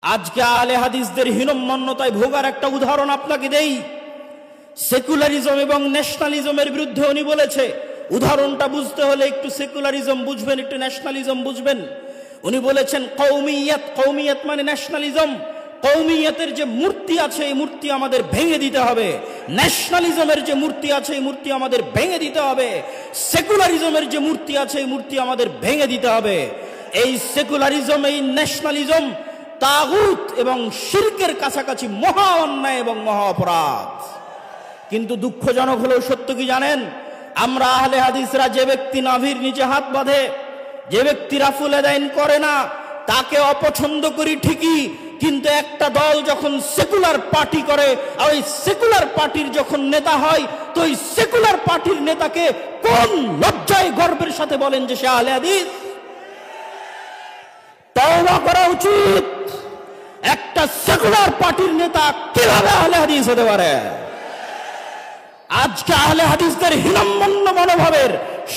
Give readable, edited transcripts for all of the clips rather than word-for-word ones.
আজকে আহলে হাদিসদের হীনম্মন্যতায় ভোগার একটা উদাহরণ আপনাকে দেই। সেকুলারিজম এবং ন্যাশনালিজমের বিরুদ্ধে উনি বলেছে। উদাহরণটা বুঝতে হলে একটু সেকুলারিজম বুঝবেন, একটু ন্যাশনালিজম বুঝবেন। উনি বলেছেন কওমিয়াত, কওমিয়াত মানে ন্যাশনালিজম। কওমিয়াতের যে মূর্তি আছে এই মূর্তি আমাদের ভেঙে দিতে হবে। ন্যাশনালিজমের যে মূর্তি আছে এই মূর্তি আমাদের ভেঙে দিতে হবে। সেকুলারিজমের যে মূর্তি আছে এই মূর্তি আমাদের ভেঙে দিতে হবে। এই সেকুলারিজম, এই ন্যাশনালিজম তাগুত এবং শিরকের কাছাকাছি মহা অন্যায় এবং মহা অপরাধ। কিন্তু দুঃখজনক হলেও সত্য কি জানেন, আমরা আহলে হাদিসরা যে ব্যক্তি নাভির নিচে হাত বাঁধে, যে ব্যক্তি রাফুল আদাইন করে না, তাকে অপছন্দ করি ঠিকই, কিন্তু একটা দল যখন সেকুলার পার্টি করে আর ওই সেকুলার পার্টির যখন নেতা হয়, তো ওই সেকুলার পার্টির নেতাকে কোন লজ্জায় গর্বের সাথে বলেন যে সে আহলে হাদিস? তওবা করা উচিত। একটা সেকুলার পার্টির নেতা কিভাবে আহলে হাদিস হতে পারে? আজকে আহলে হাদিসদের হীনম্মন্য মনোভাবের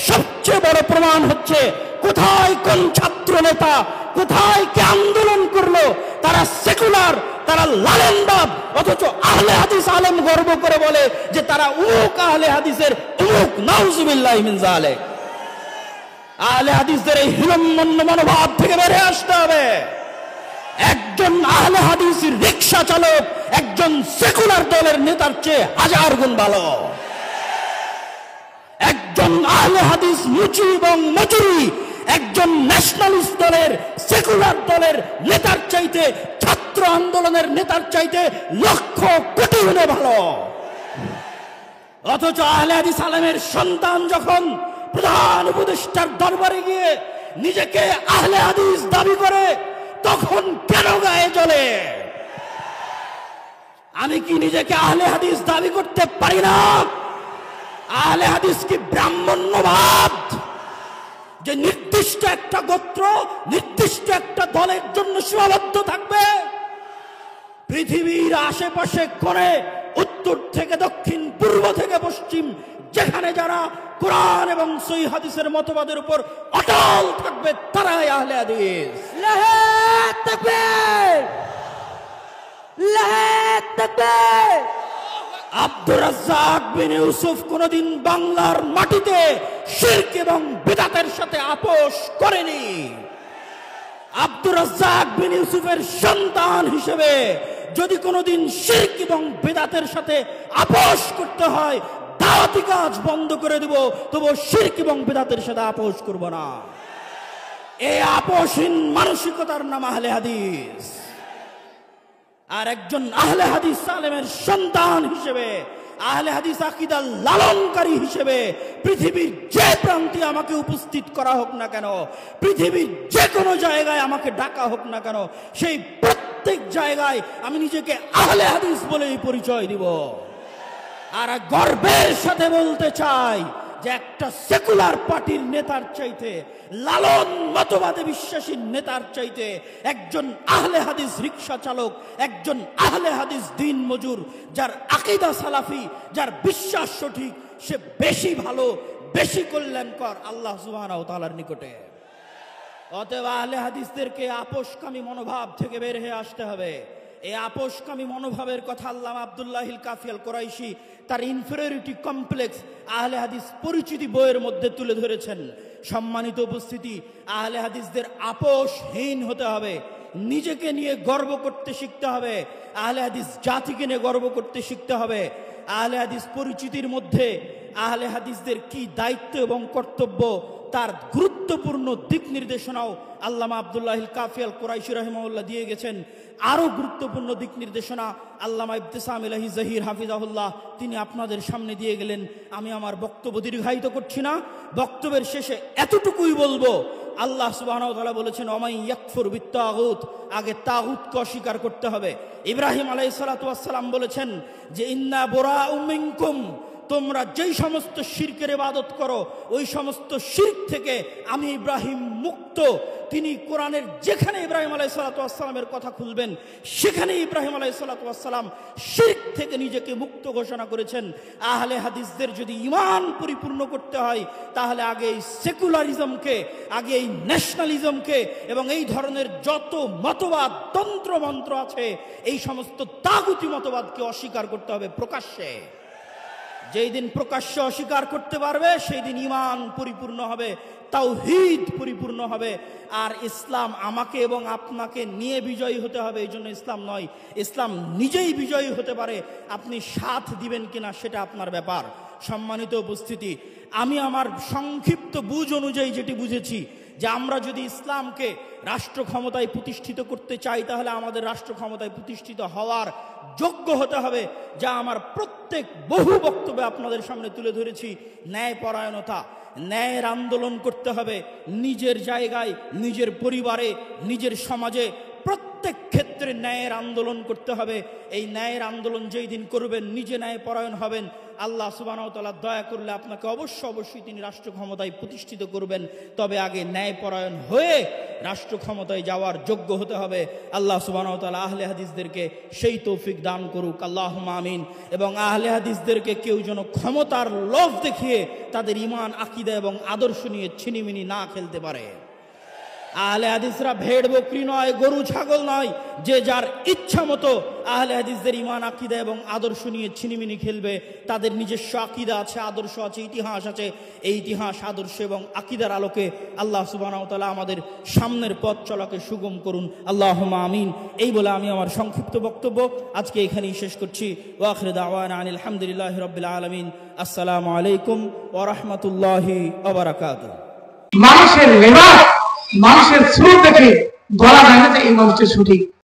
সবচেয়ে বড় প্রমাণ হচ্ছে কোথায় কোন ছাত্র নেতা কোথায় কে আন্দোলন করলো, তারা সেকুলার, তারা লালেনবাদ, অথচ আহলে হাদিস আলেম গর্ব করে বলে যে তারা উমুক আহলে হাদিসের উমুক। নাউজুবিল্লাহি মিন যালিক। আহলে হাদিসদের এই হীনম্মন্য মনোভাব থেকে বের হয়ে আসতে হবে। একজন আহলে হাদিস রিকশা চালক একজন সেকুলার দলের নেতার চেয়ে হাজার গুণ ভালো। একজন আহলে হাদিস মুচি এবং মজুরি একজন ন্যাশনালিস্ট দলের, সেকুলার দলের নেতার চাইতে, ছাত্র আন্দোলনের নেতার চাইতে লক্ষ কোটি গুণে ভালো। অথচ আহলে হাদিস আলেমের সন্তান যখন প্রধান উপদেষ্টার দরবারে গিয়ে নিজেকে আহলে হাদিস দাবি করে, তখন কেন গায়ে জ্বলে? আমি কি নিজেকে আহলে হাদিস দাবি করতে পারি না? আহলে হাদিস কি ব্রাহ্মণ্যবাদ, যে নির্দিষ্ট একটা গোত্র, নির্দিষ্ট একটা দলের জন্য সীমাবদ্ধ থাকবে? পৃথিবীর আশেপাশে করে উত্তর থেকে দক্ষিণ, পূর্ব থেকে পশ্চিম, যেখানে যারা কোরআন এবং সহিহ হাদিসের মতবাদের উপর অটল থাকবে তারাই আহলে হাদিস। লাহে তাকবীর, লাহে তাকবীর। আব্দুর রাজ্জাক বিন ইউসুফ কোনদিন বাংলার মাটিতে শিরক এবং বিদআতের সাথে আপোষ করেনি। আব্দুর রাজ্জাক বিন ইউসুফের সন্তান হিসেবে যদি কোনদিন শিরক এবং বিদআতের সাথে আপোষ করতে হয়, দাওয়াতি কাজ বন্ধ করে দেব, তবু শিরক এবং বিদআতের সাথে আপোষ করব না। এই আপোষহীন মানসিকতার নাম আহলে হাদিস। আর একজন আহলে হাদিস আলেমের সন্তান হিসেবে, আহলে হাদিস আকীদার লালনকারী হিসেবে পৃথিবীর যে প্রান্তে আমাকে উপস্থিত করা হোক না কেন, পৃথিবীর যে কোনো জায়গায় আমাকে ডাকা হোক না কেন, সেই প্রত্যেক জায়গায় আমি নিজেকে আহলে হাদিস বলেই পরিচয় দিব। আর গর্বের সাথে বলতে চাই যে একটা সেকুলার পার্টির নেতার চাইতে, লালন মতবাদে বিশ্বাসী নেতার চাইতে একজন আহলে হাদিস রিকশা চালক, একজন আহলে হাদিস দিন মজুর, যার আকীদা সালাফি, যার বিশ্বাস সঠিক, সে বেশি ভালো, বেশি কল্যাণকর আল্লাহ সুবহানাহু ওয়া তাআলার নিকটে। অতএব আহলে হাদিসদেরকে আপোষকামী মনোভাব থেকে বের হয়ে আসতে হবে। এই আপোষকামী মনোভাবের কথা আল্লামা আব্দুল্লাহিল কাফি আল কুরাইশি তার ইনফেরিয়রিটি কমপ্লেক্স আহলে হাদিস পরিচিতি বইয়ের মধ্যে তুলে ধরেছেন। সম্মানিত উপস্থিতি, আহলে হাদিসদের আপোষহীন হতে হবে, নিজেকে নিয়ে গর্ব করতে শিখতে হবে, আহলে হাদিস জাতিকে নিয়ে গর্ব করতে শিখতে হবে। আহলে হাদিস পরিচিতির মধ্যে আহলে হাদিসদের কি দায়িত্ব এবং কর্তব্য তার গুরুত্বপূর্ণ দিক নির্দেশনাও আল্লামা আব্দুল্লাহিল কাফি আল কুরাইশি রাহিমাহুল্লাহ দিয়ে গেছেন। আরো গুরুত্বপূর্ণ দিক নির্দেশনা আল্লামা ইবতিসাম ইলাহি জহির হাফিজাহুল্লাহ তিনি আপনাদের সামনে দিয়ে গেলেন। আমি আমার বক্তব্য দীর্ঘায়িত করছি না, বক্তব্যের শেষে এতটুকুই বলবো, আল্লাহ সুবহানাহু ওয়া তাআলা বলেছেন ওমাই ইয়াকফুর বিত্তাগুত, আগে তাগুতকে অস্বীকার করতে হবে। ইব্রাহিম আলাইহিস সালাতু ওয়াস সালাম বলেছেন যে ইন্না বুরাউ মিনকুম, তোমরা যেই সমস্ত শিরকের ইবাদত করো ওই সমস্ত শিরক থেকে আমি ইব্রাহিম মুক্ত। তিনি কোরআনের যেখানে ইব্রাহিম আলাইহিস সালাতু ওয়াস সালামের কথা খুলবেন সেখানে ইব্রাহিম আলাইহিস সালাতু ওয়াস সালাম শিরক থেকে নিজেকে মুক্ত ঘোষণা করেছেন। আহলে হাদিসদের যদি ঈমান পরিপূর্ণ করতে হয় তাহলে আগে এই সেকুলারিজমকে, আগে এই ন্যাশনালিজমকে এবং এই ধরনের যত মতবাদ তন্ত্র মন্ত্র আছে এই সমস্ত তাগুতি মতবাদকে অস্বীকার করতে হবে প্রকাশ্যে। যেই দিন প্রকাশ্যে অস্বীকার করতে পারবে সেই দিন ঈমান পরিপূর্ণ হবে, তাওহীদ পরিপূর্ণ হবে। আর ইসলাম আমাকে এবং আপনাকে নিয়ে বিজয়ী হতে হবে, এই জন্য ইসলাম নয়, ইসলাম নিজেই বিজয়ী হতে পারে। আপনি সাথ দিবেন কিনা সেটা আপনার ব্যাপার। সম্মানিত উপস্থিতি, আমি আমার সংক্ষিপ্ত বুঝ অনুযায়ী যেটি বুঝেছি যে আমরা যদি ইসলামকে রাষ্ট্র ক্ষমতায় প্রতিষ্ঠিত করতে চাই তাহলে আমাদের রাষ্ট্র ক্ষমতায় প্রতিষ্ঠিত হওয়ার যোগ্য হতে হবে, যা আমার প্রত্যেক বহু বক্তব্যে আপনাদের সামনে তুলে ধরেছি। ন্যায়পরায়ণতা, ন্যায়ের আন্দোলন করতে হবে নিজের জায়গায়, নিজের পরিবারে, নিজের সমাজে, প্রত্যেক ক্ষেত্রে ন্যায়ের আন্দোলন করতে হবে। এই ন্যায়ের আন্দোলন যেই দিন করবেন নিজে ন্যায়পরায়ণ হবেন, আল্লাহ সুবহানাহু ওয়া তাআলা দয়া করলে আপনাকে অবশ্যই তিনি রাষ্ট্র ক্ষমতায় প্রতিষ্ঠিত করবেন। তবে আগে ন্যায়পরায়ণ হয়ে রাষ্ট্র ক্ষমতায় যাওয়ার যোগ্য হতে হবে। আল্লাহ সুবহানাহু ওয়া তাআলা আহলে হাদিসদেরকে সেই তৌফিক দান করুক, আল্লাহুম্মা আমিন। এবং আহলে হাদিসদেরকে কেউ যেন ক্ষমতার লোভ দেখিয়ে তাদের ঈমান, আকীদা এবং আদর্শ নিয়ে ছিনিমিনি না খেলতে পারে। আহলে হাদিসরা ভেড় বকরি নয়, গরু ছাগল নয়, যে যার ইচ্ছা মতো আহলে হাদিসদের ঈমান, আকীদা এবং আদর্শ নিয়ে ছিনিমিনি খেলবে। তাদের নিজস্ব আকীদা আছে, আদর্শ আছে, ইতিহাস আছে। এই ইতিহাস, আদর্শ এবং আকীদার আলোকে আল্লাহ সুবহানাহু ওয়া তাআলা আমাদের সামনের পথ চলাকে সুগম করুন, আল্লাহুম্মা আমিন। এই বলে আমি আমার সংক্ষিপ্ত বক্তব্য আজকে এখানেই শেষ করছি। ওয়া আখিরু দাওয়ানা আনিল হামদুলিল্লাহি রাব্বিল আলামিন। আসসালামু আলাইকুম ওয়া রাহমাতুল্লাহি ওয়া বারাকাতুহু। মানুষের লেবাস, মানুষের স্রোত দেখে বলা যায় না যে এই মানুষটি সঠিক।